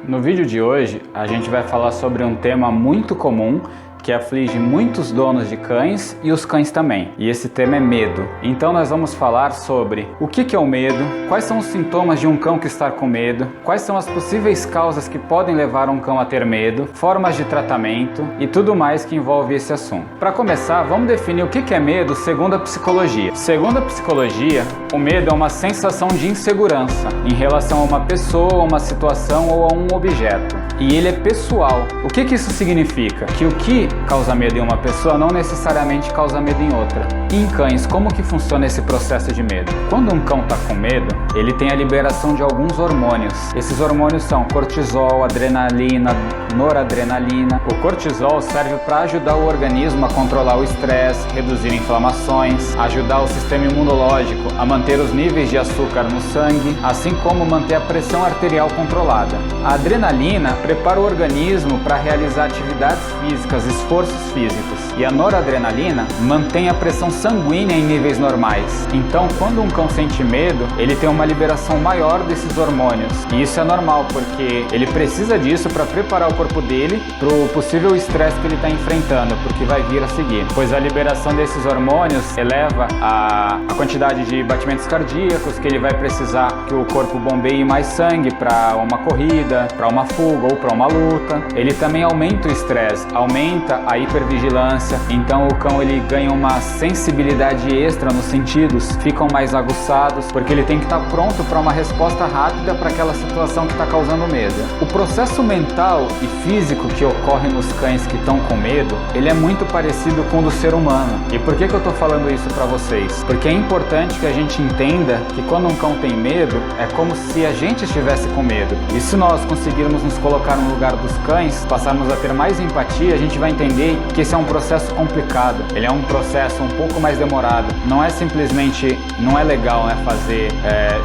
No vídeo de hoje, a gente vai falar sobre um tema muito comum que aflige muitos donos de cães e os cães também. E esse tema é medo. Então nós vamos falar sobre o que é o medo, quais são os sintomas de um cão que está com medo, quais são as possíveis causas que podem levar um cão a ter medo, formas de tratamento e tudo mais que envolve esse assunto. Para começar, vamos definir o que é medo segundo a psicologia. Segundo a psicologia, o medo é uma sensação de insegurança em relação a uma pessoa, uma situação ou a um objeto. E ele é pessoal. O que isso significa? Que o que causa medo em uma pessoa não necessariamente causa medo em outra. E em cães, como que funciona esse processo de medo? Quando um cão está com medo, ele tem a liberação de alguns hormônios. Esses hormônios são cortisol, adrenalina, noradrenalina. O cortisol serve para ajudar o organismo a controlar o estresse, reduzir inflamações, ajudar o sistema imunológico a manter os níveis de açúcar no sangue, assim como manter a pressão arterial controlada. A adrenalina prepara o organismo para realizar atividades físicas, esforços físicos. E a noradrenalina mantém a pressão sanguínea em níveis normais. Então, quando um cão sente medo, ele tem uma liberação maior desses hormônios. E isso é normal, porque ele precisa disso para preparar o corpo dele para o possível estresse que ele está enfrentando, porque vai vir a seguir. Pois a liberação desses hormônios eleva a quantidade de batimentos cardíacos que ele vai precisar que o corpo bombeie mais sangue para uma corrida, para uma fuga ou para uma luta. Ele também aumenta o estresse, aumenta a hipervigilância, então o cão ele ganha uma sensibilidade extra nos sentidos, ficam mais aguçados, porque ele tem que estar pronto para uma resposta rápida para aquela situação que está causando medo. O processo mental e físico que ocorre nos cães que estão com medo, ele é muito parecido com o do ser humano. E por que eu estou falando isso para vocês? Porque é importante que a gente entenda que quando um cão tem medo, é como se a gente estivesse com medo. E se nós conseguirmos nos colocar no lugar dos cães, passarmos a ter mais empatia, a gente vai entender que esse é um processo complicado. Ele é um processo um pouco mais demorado. Não é simplesmente, não é legal, né, fazer,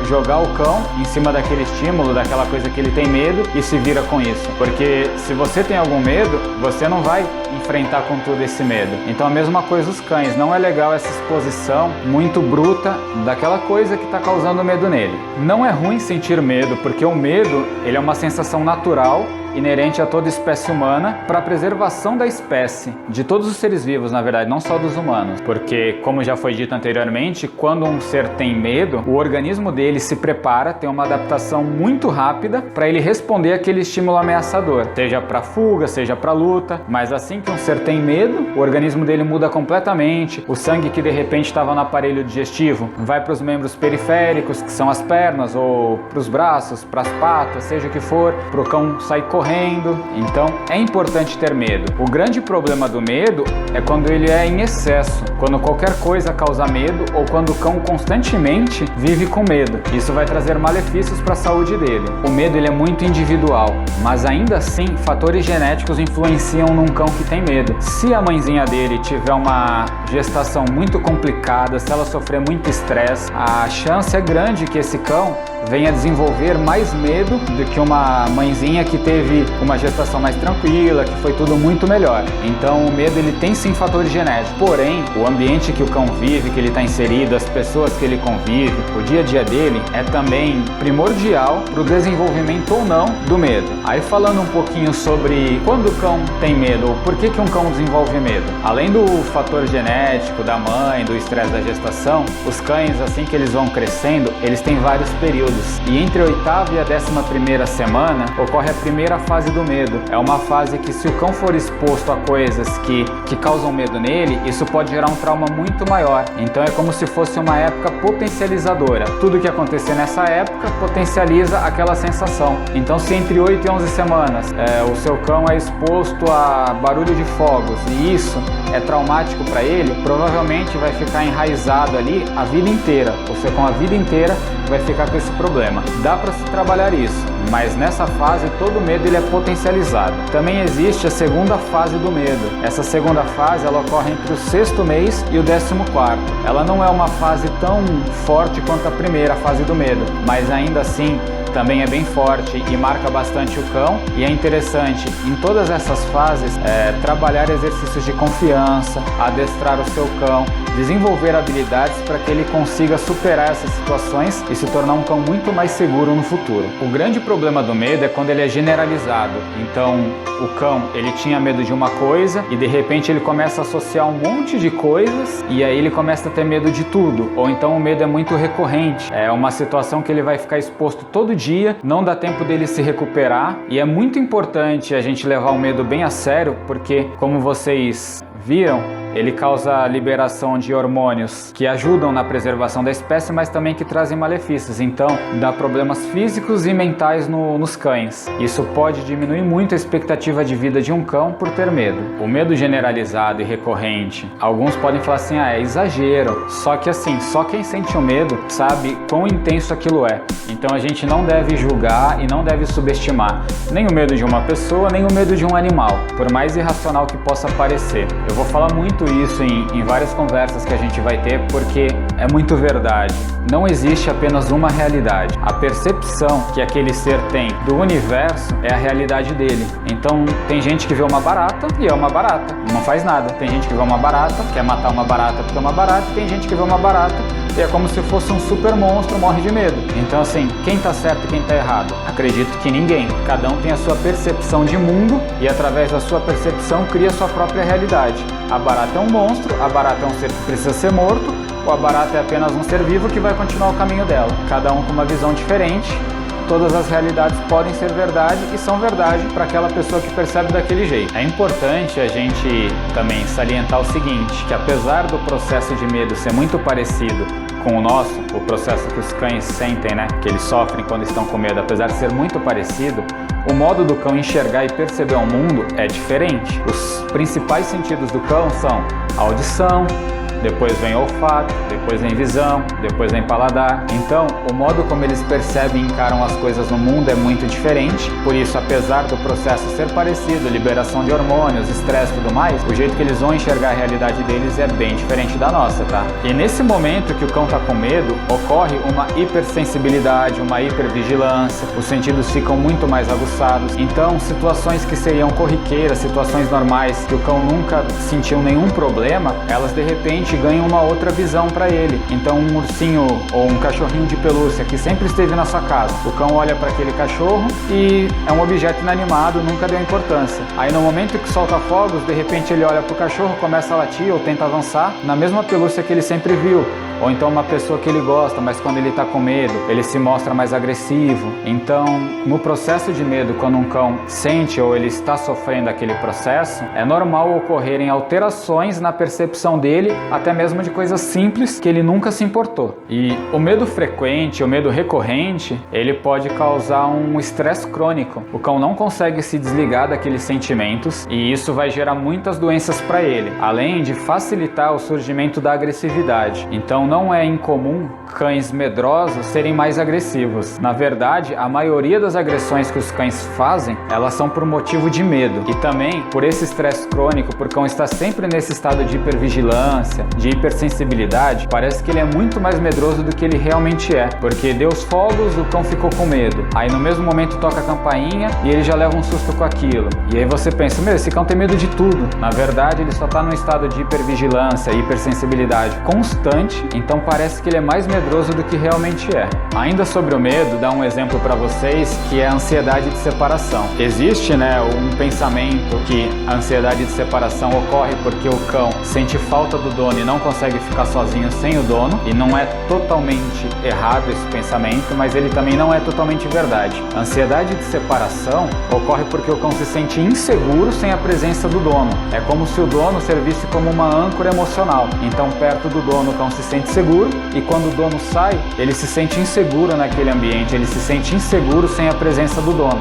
jogar o cão em cima daquele estímulo, daquela coisa que ele tem medo e se vira com isso. Porque se você tem algum medo, você não vai enfrentar com tudo esse medo. Então a mesma coisa os cães. Não é legal essa exposição muito bruta daquela coisa que está causando medo nele. Não é ruim sentir medo, porque o medo ele é uma sensação natural inerente a toda espécie humana para a preservação da espécie, de todos os seres vivos, na verdade, não só dos humanos. Porque, como já foi dito anteriormente, quando um ser tem medo, o organismo dele se prepara, tem uma adaptação muito rápida para ele responder àquele estímulo ameaçador, seja para fuga, seja para luta. Mas assim que um ser tem medo, o organismo dele muda completamente, o sangue que de repente estava no aparelho digestivo vai para os membros periféricos, que são as pernas, ou para os braços, para as patas, seja o que for, para o cão sair correndo. Então é importante ter medo. O grande problema do medo é quando ele é em excesso, quando qualquer coisa causa medo ou quando o cão constantemente vive com medo. Isso vai trazer malefícios para a saúde dele. O medo ele é muito individual, mas ainda assim fatores genéticos influenciam num cão que tem medo. Se a mãezinha dele tiver uma gestação muito complicada, se ela sofrer muito estresse, a chance é grande que esse cão venha desenvolver mais medo do que uma mãezinha que teve uma gestação mais tranquila, que foi tudo muito melhor. Então o medo ele tem sim fatores genéticos, porém o ambiente que o cão vive, que ele está inserido, as pessoas que ele convive, o dia a dia dele é também primordial para o desenvolvimento ou não do medo. Aí falando um pouquinho sobre quando o cão tem medo, ou por que um cão desenvolve medo. Além do fator genético da mãe, do estresse da gestação, os cães assim que eles vão crescendo, eles têm vários períodos. E entre a 8ª e a 11ª semana ocorre a primeira fase do medo. É uma fase que se o cão for exposto a coisas que causam medo nele, isso pode gerar um trauma muito maior. Então é como se fosse uma época potencializadora. Tudo que acontecer nessa época potencializa aquela sensação. Então se entre 8 e 11 semanas o seu cão é exposto a barulho de fogos e isso é traumático para ele, provavelmente vai ficar enraizado ali a vida inteira. O seu cão a vida inteira vai ficar com esse problema. Dá para se trabalhar isso, mas nessa fase todo medo ele é potencializado. Também existe a segunda fase do medo. Essa segunda fase ela ocorre entre o 6º mês e o 14º. Ela não é uma fase tão forte quanto a primeira fase do medo, mas ainda assim também é bem forte e marca bastante o cão, e é interessante em todas essas fases trabalhar exercícios de confiança, adestrar o seu cão, desenvolver habilidades para que ele consiga superar essas situações e se tornar um cão muito mais seguro no futuro. O grande problema do medo é quando ele é generalizado. Então o cão, ele tinha medo de uma coisa e de repente ele começa a associar um monte de coisas e aí ele começa a ter medo de tudo. Ou então o medo é muito recorrente, é uma situação que ele vai ficar exposto todo dia, não dá tempo dele se recuperar, e é muito importante a gente levar o medo bem a sério, porque como vocês viram, ele causa liberação de hormônios que ajudam na preservação da espécie, mas também que trazem malefícios. Então, dá problemas físicos e mentais nos cães. Isso pode diminuir muito a expectativa de vida de um cão por ter medo. O medo generalizado e recorrente, alguns podem falar assim, é exagero. Só que assim, só quem sente o medo sabe quão intenso aquilo é. Então a gente não deve julgar e não deve subestimar nem o medo de uma pessoa, nem o medo de um animal, por mais irracional que possa parecer. Eu vou falar muito isso em várias conversas que a gente vai ter, porque é muito verdade. Não existe apenas uma realidade. A percepção que aquele ser tem do universo é a realidade dele. Então tem gente que vê uma barata e é uma barata, não faz nada. Tem gente que vê uma barata, quer matar uma barata porque é uma barata, e tem gente que vê uma barata e é como se fosse um super monstro, morre de medo. Então assim, quem tá certo e quem tá errado? Acredito que ninguém. Cada um tem a sua percepção de mundo e através da sua percepção cria a sua própria realidade. A barata é um monstro, a barata é um ser que precisa ser morto, ou a barata é apenas um ser vivo que vai continuar o caminho dela. Cada um com uma visão diferente. Todas as realidades podem ser verdade e são verdade para aquela pessoa que percebe daquele jeito. É importante a gente também salientar o seguinte, que apesar do processo de medo ser muito parecido com o nosso, o processo que os cães sentem, né, que eles sofrem quando estão com medo, apesar de ser muito parecido, o modo do cão enxergar e perceber o mundo é diferente. Os principais sentidos do cão são a audição, depois vem olfato, depois vem visão, depois vem paladar. Então, o modo como eles percebem e encaram as coisas no mundo é muito diferente. Por isso, apesar do processo ser parecido, liberação de hormônios, estresse e tudo mais, o jeito que eles vão enxergar a realidade deles é bem diferente da nossa, tá? E nesse momento que o cão tá com medo, ocorre uma hipersensibilidade, uma hipervigilância, os sentidos ficam muito mais aguçados. Então, situações que seriam corriqueiras, situações normais, que o cão nunca sentiu nenhum problema, elas de repente ganham uma outra visão para ele. Então um ursinho ou um cachorrinho de pelúcia que sempre esteve na sua casa, o cão olha para aquele cachorro e é um objeto inanimado, nunca deu importância. Aí no momento que solta fogos, de repente ele olha para o cachorro, começa a latir ou tenta avançar na mesma pelúcia que ele sempre viu. Ou então uma pessoa que ele gosta, mas quando ele está com medo, ele se mostra mais agressivo. Então, no processo de medo, quando um cão sente ou ele está sofrendo aquele processo, é normal ocorrerem alterações na percepção dele, até mesmo de coisas simples que ele nunca se importou. E o medo frequente, o medo recorrente, ele pode causar um estresse crônico. O cão não consegue se desligar daqueles sentimentos e isso vai gerar muitas doenças para ele, além de facilitar o surgimento da agressividade. Então, não é incomum cães medrosos serem mais agressivos. Na verdade, a maioria das agressões que os cães fazem, elas são por motivo de medo. E também por esse estresse crônico, por o cão estar sempre nesse estado de hipervigilância, de hipersensibilidade, parece que ele é muito mais medroso do que ele realmente é. Porque deu os fogos, o cão ficou com medo. Aí no mesmo momento toca a campainha e ele já leva um susto com aquilo. E aí você pensa, esse cão tem medo de tudo. Na verdade, ele só está num estado de hipervigilância, hipersensibilidade constante. Então parece que ele é mais medroso do que realmente é. Ainda sobre o medo, dá um exemplo para vocês que é a ansiedade de separação. Existe, um pensamento que a ansiedade de separação ocorre porque o cão sente falta do dono e não consegue ficar sozinho sem o dono, e não é totalmente errado esse pensamento, mas ele também não é totalmente verdade. A ansiedade de separação ocorre porque o cão se sente inseguro sem a presença do dono. É como se o dono servisse como uma âncora emocional. Então, perto do dono, o cão se sente seguro, e quando o dono sai, ele se sente inseguro naquele ambiente, ele se sente inseguro sem a presença do dono.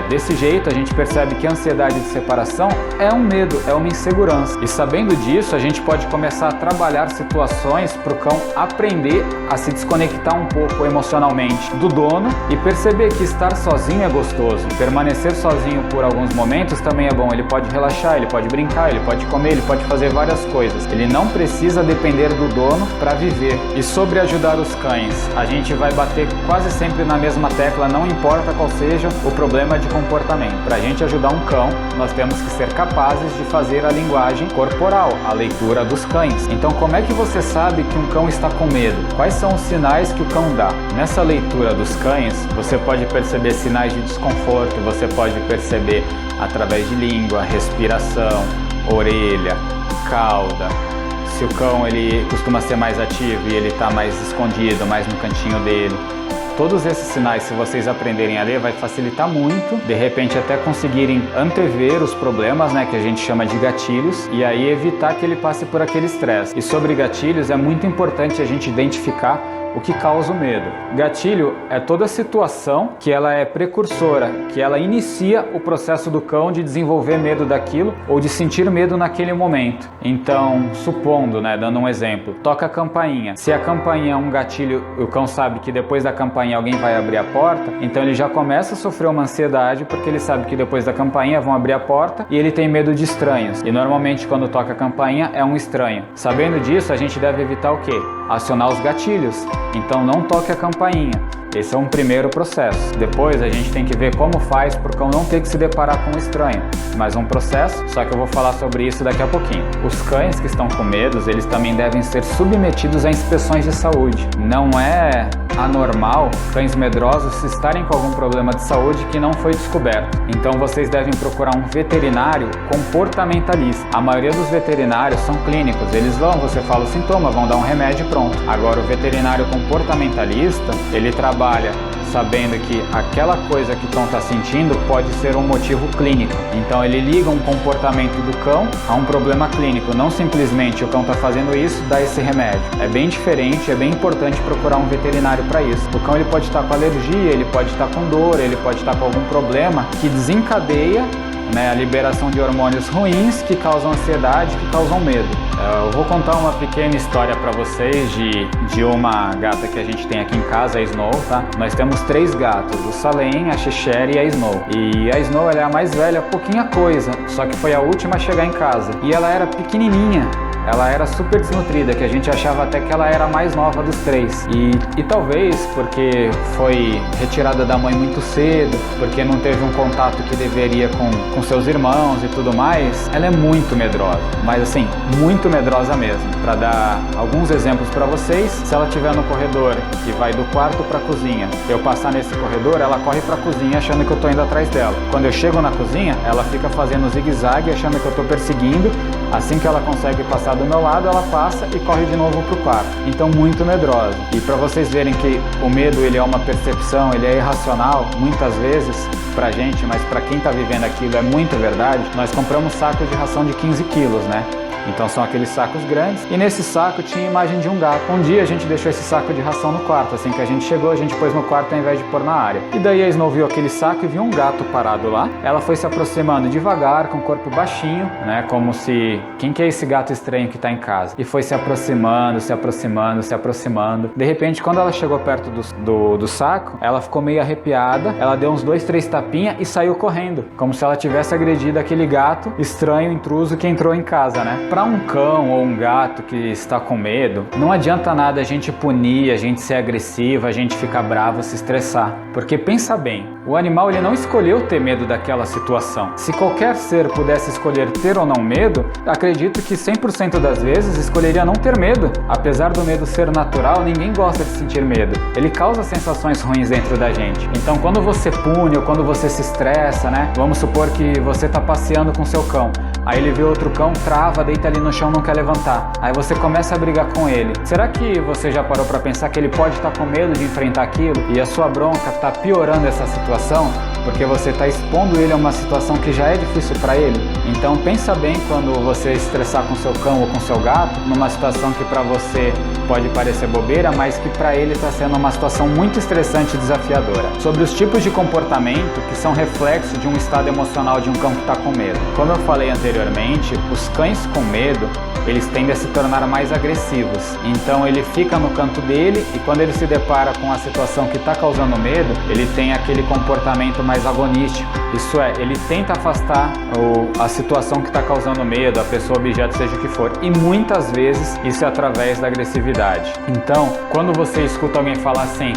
Desse jeito, a gente percebe que a ansiedade de separação é um medo, é uma insegurança. E sabendo disso, a gente pode começar a trabalhar situações para o cão aprender a se desconectar um pouco emocionalmente do dono e perceber que estar sozinho é gostoso. Permanecer sozinho por alguns momentos também é bom. Ele pode relaxar, ele pode brincar, ele pode comer, ele pode fazer várias coisas. Ele não precisa depender do dono para viver. E sobre ajudar os cães, a gente vai bater quase sempre na mesma tecla, não importa qual seja o problema de comportamento. Para a gente ajudar um cão, nós temos que ser capazes de fazer a linguagem corporal, a leitura dos cães. Então, como é que você sabe que um cão está com medo? Quais são os sinais que o cão dá? Nessa leitura dos cães, você pode perceber sinais de desconforto, você pode perceber através de língua, respiração, orelha, cauda. Se o cão ele costuma ser mais ativo e ele está mais escondido, mais no cantinho dele. Todos esses sinais, se vocês aprenderem a ler, vai facilitar muito, de repente até conseguirem antever os problemas, né, que a gente chama de gatilhos, e aí evitar que ele passe por aquele estresse. E sobre gatilhos, é muito importante a gente identificar o que causa o medo. Gatilho é toda situação que ela é precursora, que ela inicia o processo do cão de desenvolver medo daquilo ou de sentir medo naquele momento. Então, supondo, né, dando um exemplo, toca a campainha. Se a campainha é um gatilho, o cão sabe que depois da campainha alguém vai abrir a porta, então ele já começa a sofrer uma ansiedade porque ele sabe que depois da campainha vão abrir a porta e ele tem medo de estranhos. E normalmente quando toca a campainha é um estranho. Sabendo disso, a gente deve evitar o quê? Acionar os gatilhos. Então não toque a campainha. Esse é um primeiro processo. Depois a gente tem que ver como faz para o cão não ter que se deparar com um estranho. Mais um processo, só que eu vou falar sobre isso daqui a pouquinho. Os cães que estão com medos, eles também devem ser submetidos a inspeções de saúde. Não é anormal cães medrosos estarem com algum problema de saúde que não foi descoberto. Então vocês devem procurar um veterinário comportamentalista. A maioria dos veterinários são clínicos. Eles você fala o sintoma, vão dar um remédio e pronto. Agora o veterinário comportamentalista, ele trabalha sabendo que aquela coisa que o cão está sentindo pode ser um motivo clínico. Então ele liga um comportamento do cão a um problema clínico, não simplesmente o cão está fazendo isso, dá esse remédio. É bem diferente, é bem importante procurar um veterinário para isso. O cão ele pode estar com alergia, ele pode estar com dor, ele pode estar com algum problema que desencadeia, né, a liberação de hormônios ruins que causam ansiedade, que causam medo. Eu vou contar uma pequena história para vocês de uma gata que a gente tem aqui em casa, a Snow, tá? Nós temos 3 gatos, o Salem, a Cheshire e a Snow. E a Snow ela é a mais velha, pouquinha coisa, só que foi a última a chegar em casa. E ela era pequenininha. Ela era super desnutrida, que a gente achava até que ela era a mais nova dos 3. E talvez porque foi retirada da mãe muito cedo, porque não teve um contato que deveria com seus irmãos e tudo mais, ela é muito medrosa. Mas assim, muito medrosa mesmo. Para dar alguns exemplos para vocês, se ela estiver no corredor que vai do quarto para a cozinha, eu passar nesse corredor, ela corre para a cozinha achando que eu estou indo atrás dela. Quando eu chego na cozinha, ela fica fazendo zigue-zague achando que eu estou perseguindo. Assim que ela consegue passar do meu lado, ela passa e corre de novo pro quarto. Então muito medrosa. E para vocês verem que o medo ele é uma percepção, ele é irracional, muitas vezes pra gente, mas para quem tá vivendo aquilo é muito verdade, nós compramos sacos de ração de 15 quilos, né? Então são aqueles sacos grandes e nesse saco tinha a imagem de um gato. Um dia a gente deixou esse saco de ração no quarto, assim que a gente chegou a gente pôs no quarto ao invés de pôr na área. E daí a Snow viu aquele saco e viu um gato parado lá. Ela foi se aproximando devagar, com o corpo baixinho, né, como se, quem que é esse gato estranho que tá em casa? E foi se aproximando, se aproximando, se aproximando. De repente quando ela chegou perto do saco, ela ficou meio arrepiada, ela deu uns 2, 3 tapinhas e saiu correndo, como se ela tivesse agredido aquele gato estranho, intruso que entrou em casa, né? Para um cão ou um gato que está com medo, não adianta nada a gente punir, a gente ser agressivo, a gente ficar bravo, se estressar. Porque pensa bem, o animal ele não escolheu ter medo daquela situação. Se qualquer ser pudesse escolher ter ou não medo, acredito que 100% das vezes escolheria não ter medo. Apesar do medo ser natural, ninguém gosta de sentir medo. Ele causa sensações ruins dentro da gente. Então quando você pune ou quando você se estressa, né? Vamos supor que você está passeando com seu cão. Aí ele vê outro cão, trava, deita ali no chão, não quer levantar. Aí você começa a brigar com ele. Será que você já parou para pensar que ele pode estar com medo de enfrentar aquilo? E a sua bronca está piorando essa situação? Porque você está expondo ele a uma situação que já é difícil para ele. Então pensa bem quando você estressar com seu cão ou com seu gato, numa situação que para você pode parecer bobeira, mas que para ele está sendo uma situação muito estressante e desafiadora. Sobre os tipos de comportamento que são reflexo de um estado emocional de um cão que está com medo. Como eu falei anteriormente, os cães com medo, eles tendem a se tornar mais agressivos. Então ele fica no canto dele e quando ele se depara com a situação que está causando medo, ele tem aquele comportamento mais agonístico. Isso é, ele tenta afastar a situação que está causando medo, a pessoa, objeto, seja o que for. E muitas vezes isso é através da agressividade. Então, quando você escuta alguém falar assim,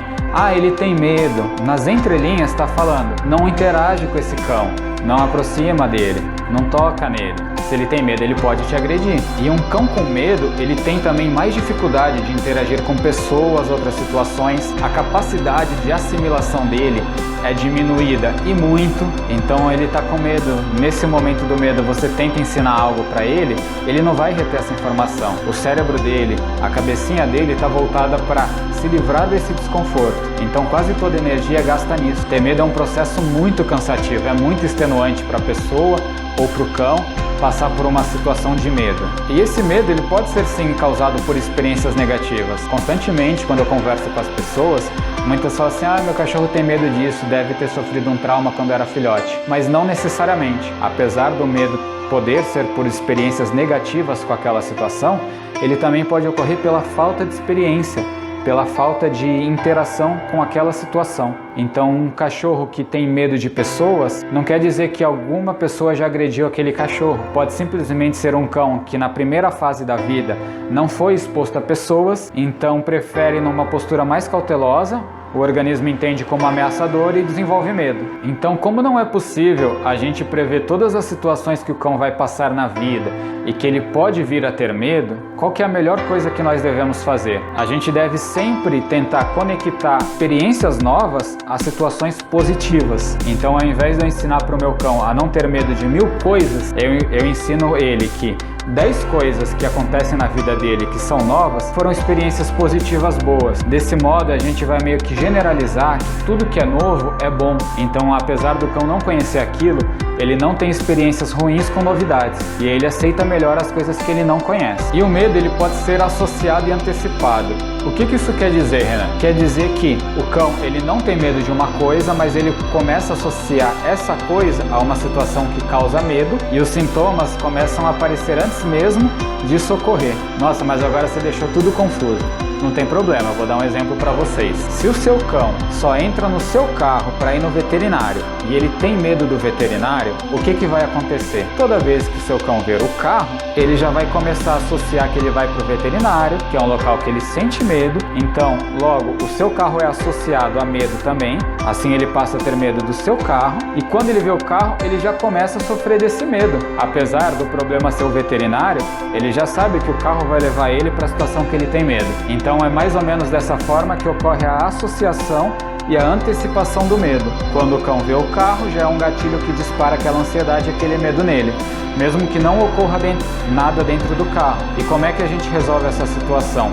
ele tem medo, nas entrelinhas está falando, não interage com esse cão, não aproxima dele, não toca nele. Se ele tem medo, ele pode te agredir. E um cão com medo, ele tem também mais dificuldade de interagir com pessoas, outras situações. A capacidade de assimilação dele é diminuída e muito. Então ele está com medo. Nesse momento do medo, você tenta ensinar algo para ele, ele não vai reter essa informação. O cérebro dele, a cabecinha dele está voltada para se livrar desse desconforto. Então quase toda energia gasta nisso. Ter medo é um processo muito cansativo, é muito extenuante para a pessoa ou para o cão passar por uma situação de medo. E esse medo ele pode ser sim causado por experiências negativas. Constantemente, quando eu converso com as pessoas, muitas falam assim, meu cachorro tem medo disso, deve ter sofrido um trauma quando era filhote. Mas não necessariamente. Apesar do medo poder ser por experiências negativas com aquela situação, ele também pode ocorrer pela falta de experiência, pela falta de interação com aquela situação. Então, um cachorro que tem medo de pessoas não quer dizer que alguma pessoa já agrediu aquele cachorro. Pode simplesmente ser um cão que na primeira fase da vida não foi exposto a pessoas, então prefere numa postura mais cautelosa, o organismo entende como ameaçador e desenvolve medo. Então, como não é possível a gente prever todas as situações que o cão vai passar na vida e que ele pode vir a ter medo, qual que é a melhor coisa que nós devemos fazer? A gente deve sempre tentar conectar experiências novas a situações positivas. Então, ao invés de eu ensinar para o meu cão a não ter medo de 1000 coisas, eu ensino ele que 10 coisas que acontecem na vida dele que são novas foram experiências positivas boas. Desse modo, a gente vai meio que generalizar que tudo que é novo é bom. Então, apesar do cão não conhecer aquilo, ele não tem experiências ruins com novidades e ele aceita melhor as coisas que ele não conhece. E o medo ele pode ser associado e antecipado. O que isso quer dizer, Renan? Quer dizer que o cão ele não tem medo de uma coisa, mas ele começa a associar essa coisa a uma situação que causa medo e os sintomas começam a aparecer antes mesmo disso ocorrer. Nossa, mas agora você deixou tudo confuso. Não tem problema, eu vou dar um exemplo para vocês. Se o seu cão só entra no seu carro para ir no veterinário e ele tem medo do veterinário, o que vai acontecer? Toda vez que o seu cão ver o carro, ele já vai começar a associar que ele vai para o veterinário, que é um local que ele sente medo. Então, logo, o seu carro é associado a medo também. Assim ele passa a ter medo do seu carro e quando ele vê o carro, ele já começa a sofrer desse medo. Apesar do problema ser o veterinário, ele já sabe que o carro vai levar ele para a situação que ele tem medo. Então é mais ou menos dessa forma que ocorre a associação e a antecipação do medo. Quando o cão vê o carro, já é um gatilho que dispara aquela ansiedade e aquele medo nele, mesmo que não ocorra nada dentro do carro. E como é que a gente resolve essa situação?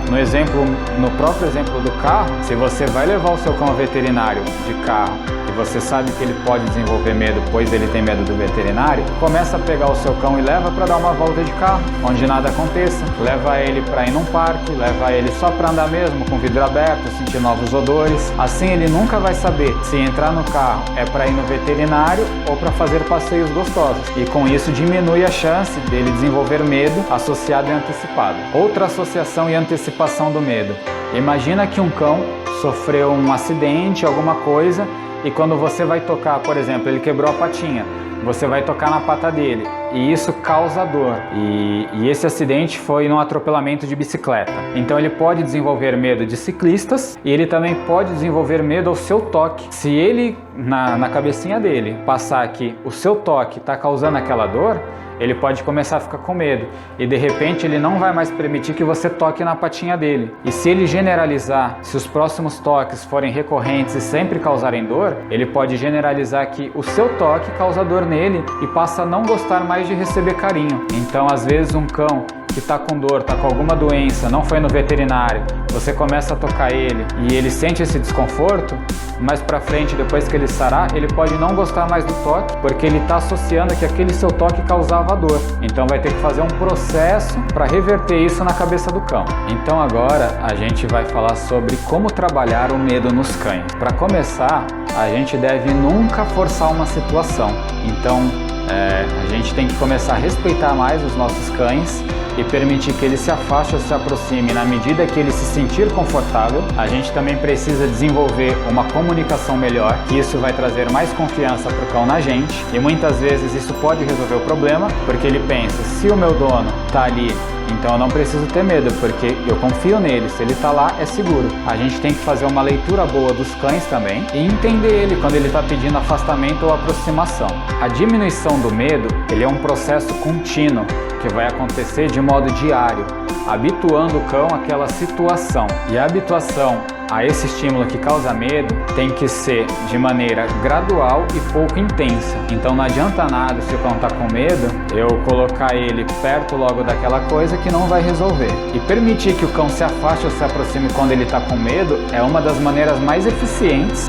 No próprio exemplo do carro, se você vai levar o seu cão ao veterinário de carro e você sabe que ele pode desenvolver medo, pois ele tem medo do veterinário, começa a pegar o seu cão e leva para dar uma volta de carro, onde nada aconteça. Leva ele para ir num parque, leva ele só para andar mesmo, com vidro aberto, sentir novos odores. Assim ele nunca vai saber se entrar no carro é para ir no veterinário ou para fazer passeios gostosos. E com isso diminui a chance dele desenvolver medo associado e antecipado. Outra associação e antecipação do medo. Imagina que um cão sofreu um acidente, alguma coisa, e quando você vai tocar, por exemplo, ele quebrou a patinha, você vai tocar na pata dele e isso causa dor. E esse acidente foi num atropelamento de bicicleta. Então ele pode desenvolver medo de ciclistas e ele também pode desenvolver medo ao seu toque. Se ele, na cabecinha dele, passar que o seu toque está causando aquela dor, ele pode começar a ficar com medo e de repente ele não vai mais permitir que você toque na patinha dele. E se ele generalizar, se os próximos toques forem recorrentes e sempre causarem dor, ele pode generalizar que o seu toque causa dor nele e passa a não gostar mais de receber carinho. Então, às vezes, um cão que está com dor, está com alguma doença, não foi no veterinário, você começa a tocar ele e ele sente esse desconforto, mais pra frente, depois que ele sarar, ele pode não gostar mais do toque, porque ele está associando que aquele seu toque causava dor. Então vai ter que fazer um processo para reverter isso na cabeça do cão. Então agora a gente vai falar sobre como trabalhar o medo nos cães. Para começar, a gente deve nunca forçar uma situação. Então A gente tem que começar a respeitar mais os nossos cães e permitir que ele se afaste ou se aproxime na medida que ele se sentir confortável. A gente também precisa desenvolver uma comunicação melhor, que isso vai trazer mais confiança para o cão na gente, e muitas vezes isso pode resolver o problema, porque ele pensa, se o meu dono está ali, então eu não preciso ter medo, porque eu confio nele, se ele está lá é seguro. A gente tem que fazer uma leitura boa dos cães também e entender ele quando ele está pedindo afastamento ou aproximação. A diminuição do medo, ele é um processo contínuo, que vai acontecer de modo diário, habituando o cão àquela situação. E a habituação a esse estímulo que causa medo tem que ser de maneira gradual e pouco intensa. Então não adianta nada, se o cão está com medo, eu colocar ele perto logo daquela coisa que não vai resolver. E permitir que o cão se afaste ou se aproxime quando ele está com medo é uma das maneiras mais eficientes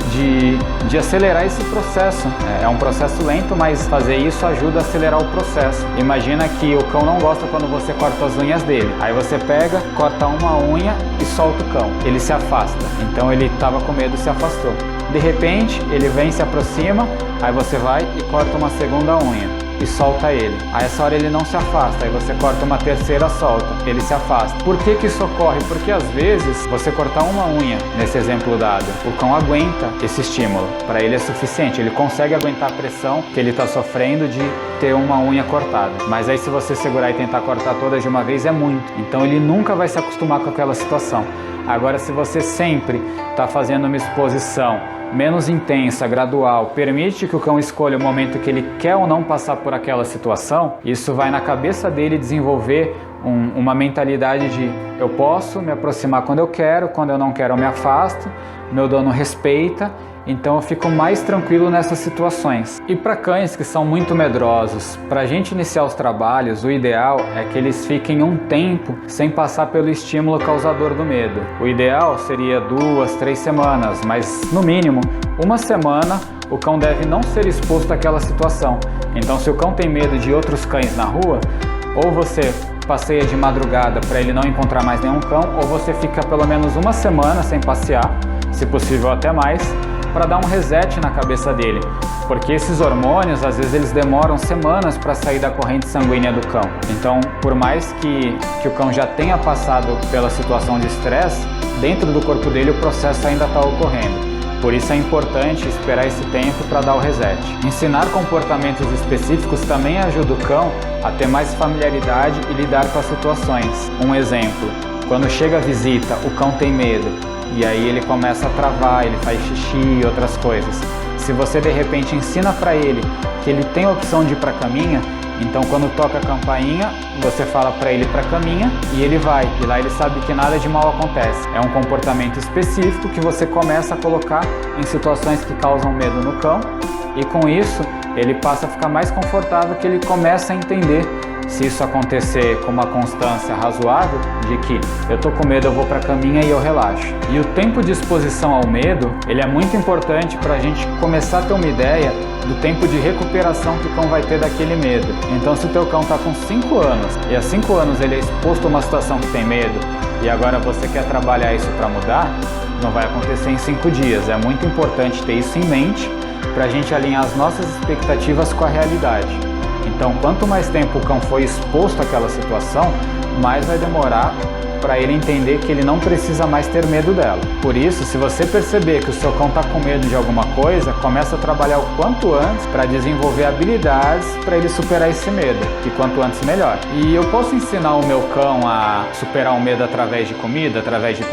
de acelerar esse processo. É um processo lento, mas fazer isso ajuda a acelerar o processo. Imagina que o cão não gosta quando você corta as unhas dele. Aí você pega, corta uma unha e solta o cão. Ele se afasta. Então ele estava com medo e se afastou. De repente, ele vem, se aproxima, aí você vai e corta uma segunda unha e solta ele. A essa hora ele não se afasta, aí você corta uma terceira, solta, ele se afasta. Por que que isso ocorre? Porque às vezes você cortar uma unha, nesse exemplo dado, o cão aguenta esse estímulo, para ele é suficiente, ele consegue aguentar a pressão que ele está sofrendo de ter uma unha cortada. Mas aí se você segurar e tentar cortar todas de uma vez é muito, então ele nunca vai se acostumar com aquela situação. Agora, se você sempre está fazendo uma exposição menos intensa, gradual, permite que o cão escolha o momento que ele quer ou não passar por aquela situação, isso vai na cabeça dele desenvolver uma mentalidade de eu posso me aproximar quando eu não quero eu me afasto, meu dono respeita, então eu fico mais tranquilo nessas situações. E para cães que são muito medrosos, para a gente iniciar os trabalhos, o ideal é que eles fiquem um tempo sem passar pelo estímulo causador do medo. O ideal seria 2, 3 semanas, mas no mínimo uma semana o cão deve não ser exposto àquela situação. Então se o cão tem medo de outros cães na rua, ou você passeia de madrugada para ele não encontrar mais nenhum cão, ou você fica pelo menos uma semana sem passear, se possível até mais, para dar um reset na cabeça dele, porque esses hormônios às vezes eles demoram semanas para sair da corrente sanguínea do cão. Então, por mais que o cão já tenha passado pela situação de estresse, dentro do corpo dele o processo ainda está ocorrendo. Por isso é importante esperar esse tempo para dar o reset. Ensinar comportamentos específicos também ajuda o cão a ter mais familiaridade e lidar com as situações. Um exemplo, quando chega a visita, o cão tem medo, e aí ele começa a travar, ele faz xixi e outras coisas. Se você de repente ensina para ele que ele tem a opção de ir para a caminha, então quando toca a campainha, você fala para ele ir para a caminha e ele vai. E lá ele sabe que nada de mal acontece. É um comportamento específico que você começa a colocar em situações que causam medo no cão, e com isso ele passa a ficar mais confortável, que ele começa a entender, se isso acontecer com uma constância razoável, de que eu tô com medo, eu vou para a caminha e eu relaxo. E o tempo de exposição ao medo, ele é muito importante para a gente começar a ter uma ideia do tempo de recuperação que o cão vai ter daquele medo. Então se o teu cão está com 5 anos e há 5 anos ele é exposto a uma situação que tem medo, e agora você quer trabalhar isso para mudar, não vai acontecer em 5 dias. É muito importante ter isso em mente para a gente alinhar as nossas expectativas com a realidade. Então, quanto mais tempo o cão foi exposto àquela situação, mais vai demorar para ele entender que ele não precisa mais ter medo dela. Por isso, se você perceber que o seu cão está com medo de alguma coisa, começa a trabalhar o quanto antes para desenvolver habilidades para ele superar esse medo, e quanto antes melhor. E eu posso ensinar o meu cão a superar o medo através de comida, através de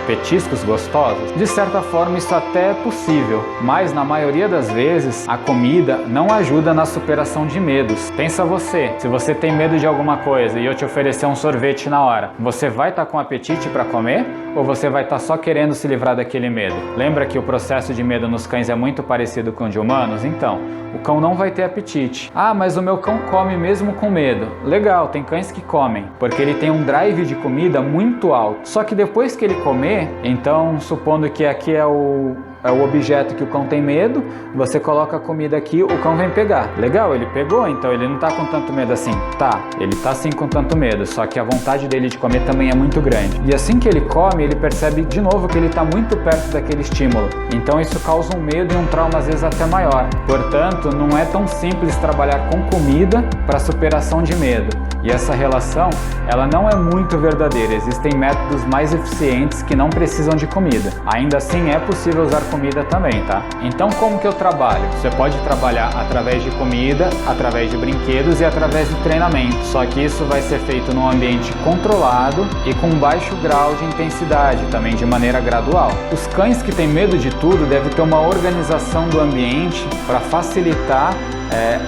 petiscos gostosos? De certa forma isso até é possível, mas na maioria das vezes a comida não ajuda na superação de medos. Pensa você, se você tem medo de alguma coisa e eu te oferecer um sorvete na hora, você vai estar com apetite para comer ou você vai estar só querendo se livrar daquele medo? Lembra que o processo de medo nos cães é muito parecido com o de humanos? Então, o cão não vai ter apetite. Ah, mas o meu cão come mesmo com medo. Legal, tem cães que comem, porque ele tem um drive de comida muito alto. Só que depois que ele comer, então, supondo que aqui é o é o objeto que o cão tem medo, você coloca a comida aqui, o cão vem pegar. Legal, ele pegou, então ele não tá com tanto medo assim. Tá, ele tá sim com tanto medo, só que a vontade dele de comer também é muito grande. E assim que ele come, ele percebe de novo que ele tá muito perto daquele estímulo. Então isso causa um medo e um trauma às vezes até maior. Portanto, não é tão simples trabalhar com comida para superação de medo. E essa relação, ela não é muito verdadeira. Existem métodos mais eficientes que não precisam de comida. Ainda assim, é possível usar comida também, tá? Então, como que eu trabalho? Você pode trabalhar através de comida, através de brinquedos e através de treinamento. Só que isso vai ser feito num ambiente controlado e com baixo grau de intensidade, também de maneira gradual. Os cães que têm medo de tudo devem ter uma organização do ambiente para facilitar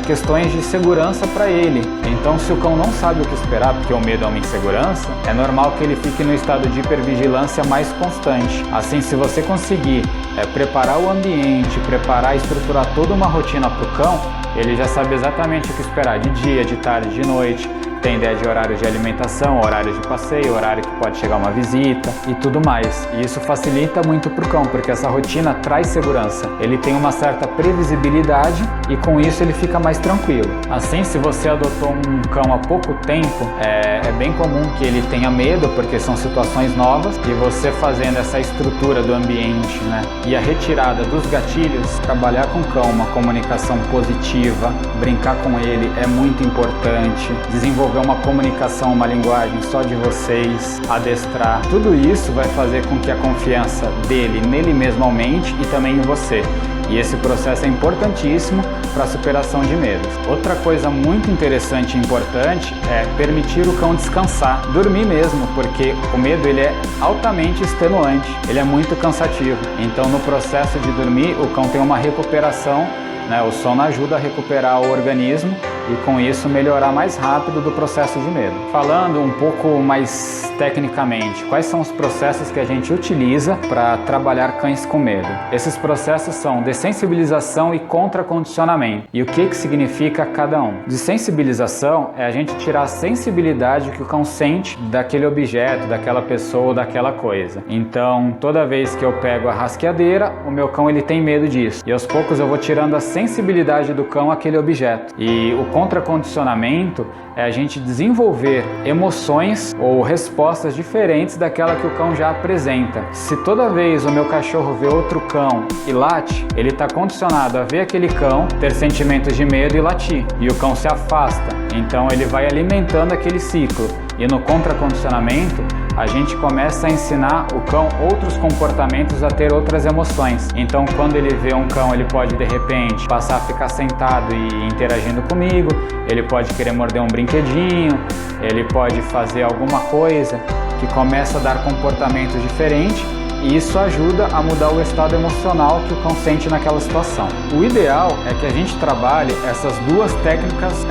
questões de segurança para ele. Então, se o cão não sabe o que esperar, porque o medo é uma insegurança, é normal que ele fique no estado de hipervigilância mais constante. Assim, se você conseguir preparar o ambiente, preparar e estruturar toda uma rotina para o cão, ele já sabe exatamente o que esperar de dia, de tarde, de noite. Tem ideia de horários de alimentação, horários de passeio, horário que pode chegar uma visita e tudo mais. E isso facilita muito para o cão, porque essa rotina traz segurança. Ele tem uma certa previsibilidade e com isso ele fica mais tranquilo. Assim, se você adotou um cão há pouco tempo, é bem comum que ele tenha medo, porque são situações novas, e você fazendo essa estrutura do ambiente, né, e a retirada dos gatilhos, trabalhar com o cão uma comunicação positiva, brincar com ele é muito importante, desenvolver uma comunicação, uma linguagem só de vocês, adestrar. Tudo isso vai fazer com que a confiança dele nele mesmo aumente e também em você. E esse processo é importantíssimo para a superação de medos. Outra coisa muito interessante e importante é permitir o cão descansar, dormir mesmo, porque o medo ele é altamente extenuante, ele é muito cansativo. Então, no processo de dormir, o cão tem uma recuperação, né? O sono ajuda a recuperar o organismo e com isso melhorar mais rápido do processo de medo. Falando um pouco mais tecnicamente, quais são os processos que a gente utiliza para trabalhar cães com medo? Esses processos são dessensibilização e contracondicionamento. E o que significa cada um? Dessensibilização é a gente tirar a sensibilidade que o cão sente daquele objeto, daquela pessoa ou daquela coisa. Então, toda vez que eu pego a rasqueadeira, o meu cão ele tem medo disso. E aos poucos eu vou tirando a sensibilidade do cão àquele objeto. E o contracondicionamento é a gente desenvolver emoções ou respostas diferentes daquela que o cão já apresenta. Se toda vez o meu cachorro vê outro cão e late, ele está condicionado a ver aquele cão, ter sentimentos de medo e latir. E o cão se afasta. Então ele vai alimentando aquele ciclo. E no contracondicionamento, a gente começa a ensinar o cão outros comportamentos a ter outras emoções. Então, quando ele vê um cão, ele pode de repente passar a ficar sentado e interagindo comigo, ele pode querer morder um brinquedinho, ele pode fazer alguma coisa que começa a dar comportamentos diferentes. E isso ajuda a mudar o estado emocional que o cão sente naquela situação. O ideal é que a gente trabalhe essas duas técnicas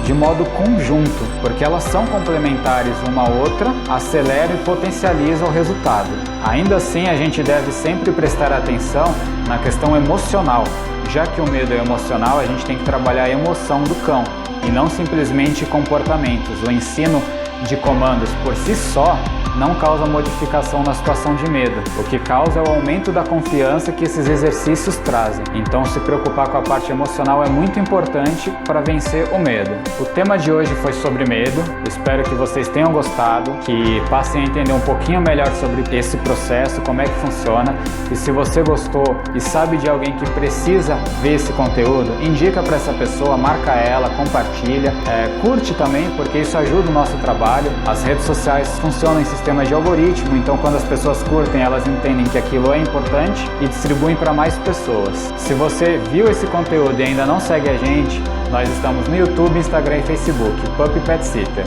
de modo conjunto, porque elas são complementares uma à outra, aceleram e potencializam o resultado. Ainda assim, a gente deve sempre prestar atenção na questão emocional. Já que o medo é emocional, a gente tem que trabalhar a emoção do cão e não simplesmente comportamentos. O ensino de comandos por si só não causa modificação na situação de medo. O que causa é o aumento da confiança que esses exercícios trazem. Então, se preocupar com a parte emocional é muito importante para vencer o medo. O tema de hoje foi sobre medo. Espero que vocês tenham gostado, que passem a entender um pouquinho melhor sobre esse processo, como é que funciona. E se você gostou e sabe de alguém que precisa ver esse conteúdo, indica para essa pessoa, marca ela, compartilha, curte também, porque isso ajuda o nosso trabalho. As redes sociais funcionam em sistemas de algoritmo, então quando as pessoas curtem, elas entendem que aquilo é importante e distribuem para mais pessoas. Se você viu esse conteúdo e ainda não segue a gente, nós estamos no YouTube, Instagram e Facebook, Pup Pet Sitter.